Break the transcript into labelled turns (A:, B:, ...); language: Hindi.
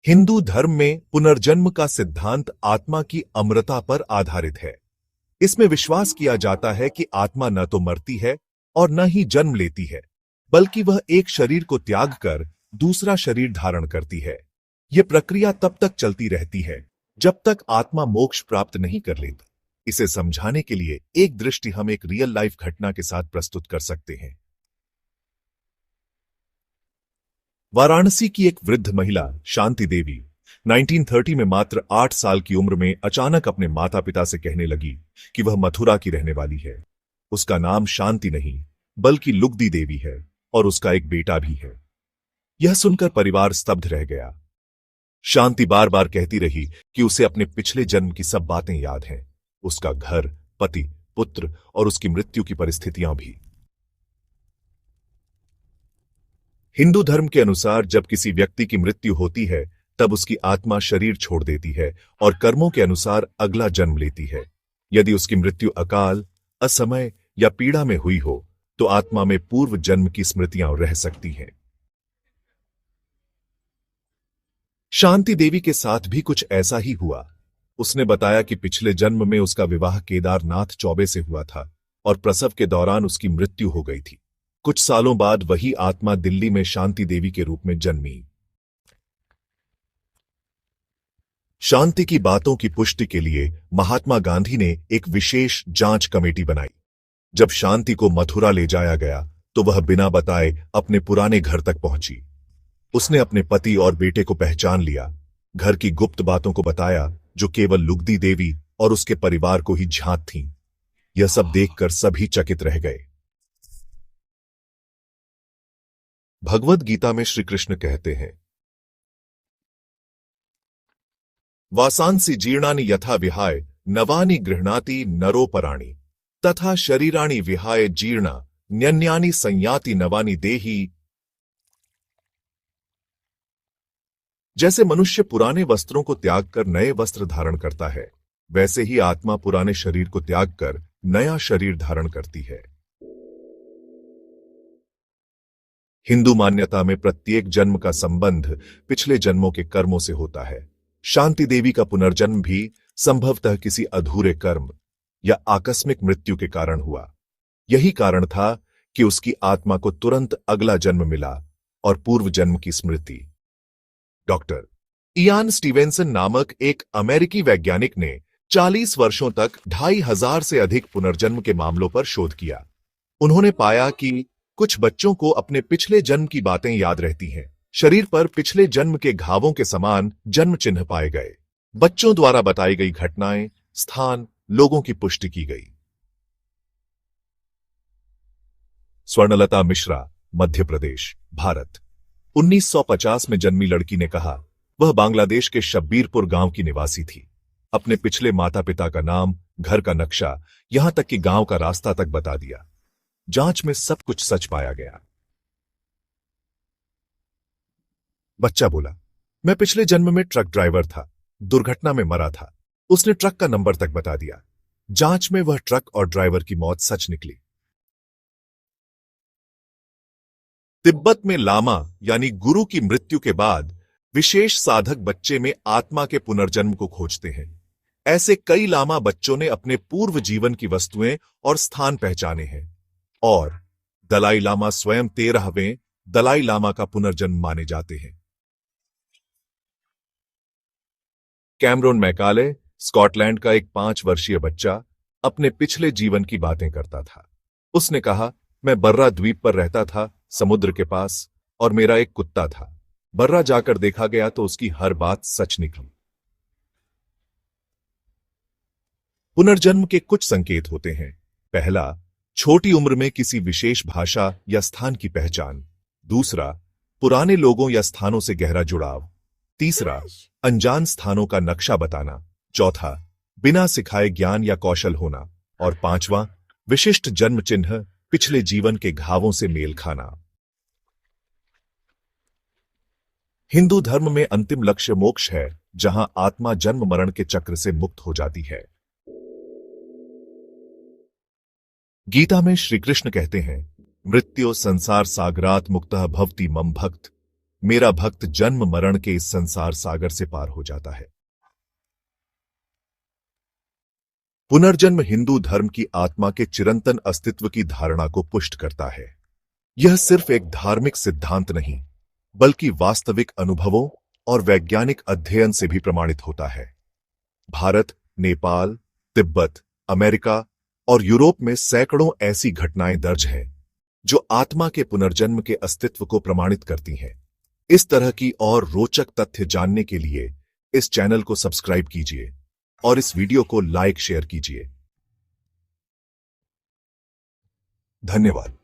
A: हिंदू धर्म में पुनर्जन्म का सिद्धांत आत्मा की अमरता पर आधारित है। इसमें विश्वास किया जाता है कि आत्मा न तो मरती है और न ही जन्म लेती है, बल्कि वह एक शरीर को त्याग कर दूसरा शरीर धारण करती है। यह प्रक्रिया तब तक चलती रहती है जब तक आत्मा मोक्ष प्राप्त नहीं कर लेती। इसे समझाने के लिए एक दृष्टि हम एक रियल लाइफ घटना के साथ प्रस्तुत कर सकते हैं। वाराणसी की एक वृद्ध महिला शांति देवी 1930 में मात्र 8 साल की उम्र में अचानक अपने माता पिता से कहने लगी कि वह मथुरा की रहने वाली है। उसका नाम शांति नहीं बल्कि लुगदी देवी है और उसका एक बेटा भी है। यह सुनकर परिवार स्तब्ध रह गया। शांति बार बार कहती रही कि उसे अपने पिछले जन्म की सब बातें याद हैं, उसका घर, पति, पुत्र और उसकी मृत्यु की परिस्थितियां भी। हिंदू धर्म के अनुसार जब किसी व्यक्ति की मृत्यु होती है तब उसकी आत्मा शरीर छोड़ देती है और कर्मों के अनुसार अगला जन्म लेती है। यदि उसकी मृत्यु अकाल, असमय या पीड़ा में हुई हो तो आत्मा में पूर्व जन्म की स्मृतियां रह सकती हैं। शांति देवी के साथ भी कुछ ऐसा ही हुआ। उसने बताया कि पिछले जन्म में उसका विवाह केदारनाथ चौबे से हुआ था और प्रसव के दौरान उसकी मृत्यु हो गई थी। कुछ सालों बाद वही आत्मा दिल्ली में शांति देवी के रूप में जन्मी। शांति की बातों की पुष्टि के लिए महात्मा गांधी ने एक विशेष जांच कमेटी बनाई। जब शांति को मथुरा ले जाया गया तो वह बिना बताए अपने पुराने घर तक पहुंची। उसने अपने पति और बेटे को पहचान लिया, घर की गुप्त बातों को बताया जो केवल लुगदी देवी और उसके परिवार को ही ज्ञात थीं। यह सब देखकर सभी चकित रह गए। भगवद गीता में श्री कृष्ण कहते हैं, वासांसि जीर्णानि यथा विहाय नवानि गृह्णाति नरोपराणि तथा शरीराणि विहाय जीर्णा न्यन्यानि संयाति नवानि देहि। जैसे मनुष्य पुराने वस्त्रों को त्याग कर नए वस्त्र धारण करता है, वैसे ही आत्मा पुराने शरीर को त्याग कर नया शरीर धारण करती है। हिंदू मान्यता में प्रत्येक जन्म का संबंध पिछले जन्मों के कर्मों से होता है। शांति देवी का पुनर्जन्म भी संभवतः किसी अधूरे कर्म या आकस्मिक मृत्यु के कारण हुआ। यही कारण था कि उसकी आत्मा को तुरंत अगला जन्म मिला और पूर्व जन्म की स्मृति। डॉक्टर इयान स्टीवेंसन नामक एक अमेरिकी वैज्ञानिक ने 40 वर्षों तक 2500 से अधिक पुनर्जन्म के मामलों पर शोध किया। उन्होंने पाया कि कुछ बच्चों को अपने पिछले जन्म की बातें याद रहती हैं। शरीर पर पिछले जन्म के घावों के समान जन्म चिन्ह पाए गए। बच्चों द्वारा बताई गई घटनाएं, स्थान, लोगों की पुष्टि की गई। स्वर्णलता मिश्रा, मध्य प्रदेश, भारत। 1950 में जन्मी लड़की ने कहा वह बांग्लादेश के शब्बीरपुर गांव की निवासी थी। अपने पिछले माता पिता का नाम, घर का नक्शा, यहां तक कि गांव का रास्ता तक बता दिया। जांच में सब कुछ सच पाया गया। बच्चा बोला, मैं पिछले जन्म में ट्रक ड्राइवर था, दुर्घटना में मरा था। उसने ट्रक का नंबर तक बता दिया। जांच में वह ट्रक और ड्राइवर की मौत सच निकली। तिब्बत में लामा यानी गुरु की मृत्यु के बाद विशेष साधक बच्चे में आत्मा के पुनर्जन्म को खोजते हैं। ऐसे कई लामा बच्चों ने अपने पूर्व जीवन की वस्तुएं और स्थान पहचाने हैं और दलाई लामा स्वयं 13वें दलाई लामा का पुनर्जन्म माने जाते हैं। कैमरोन मैकाले, स्कॉटलैंड का एक 5 वर्षीय बच्चा अपने पिछले जीवन की बातें करता था। उसने कहा, मैं बर्रा द्वीप पर रहता था, समुद्र के पास, और मेरा एक कुत्ता था। बर्रा जाकर देखा गया तो उसकी हर बात सच निकली। पुनर्जन्म के कुछ संकेत होते हैं। पहला, छोटी उम्र में किसी विशेष भाषा या स्थान की पहचान। दूसरा, पुराने लोगों या स्थानों से गहरा जुड़ाव। तीसरा, अनजान स्थानों का नक्शा बताना। चौथा, बिना सिखाए ज्ञान या कौशल होना। और पांचवां, विशिष्ट जन्म चिन्ह, पिछले जीवन के घावों से मेल खाना। हिंदू धर्म में अंतिम लक्ष्य मोक्ष है, जहां आत्मा जन्म मरण के चक्र से मुक्त हो जाती है। गीता में श्री कृष्ण कहते हैं, मृत्यो संसार सागरात मुक्तः भवति मम भक्त। मेरा भक्त जन्म मरण के इस संसार सागर से पार हो जाता है। पुनर्जन्म हिंदू धर्म की आत्मा के चिरंतन अस्तित्व की धारणा को पुष्ट करता है। यह सिर्फ एक धार्मिक सिद्धांत नहीं, बल्कि वास्तविक अनुभवों और वैज्ञानिक अध्ययन से भी प्रमाणित होता है। भारत, नेपाल, तिब्बत, अमेरिका और यूरोप में सैकड़ों ऐसी घटनाएं दर्ज हैं जो आत्मा के पुनर्जन्म के अस्तित्व को प्रमाणित करती हैं। इस तरह की और रोचक तथ्य जानने के लिए इस चैनल को सब्सक्राइब कीजिए और इस वीडियो को लाइक शेयर कीजिए। धन्यवाद।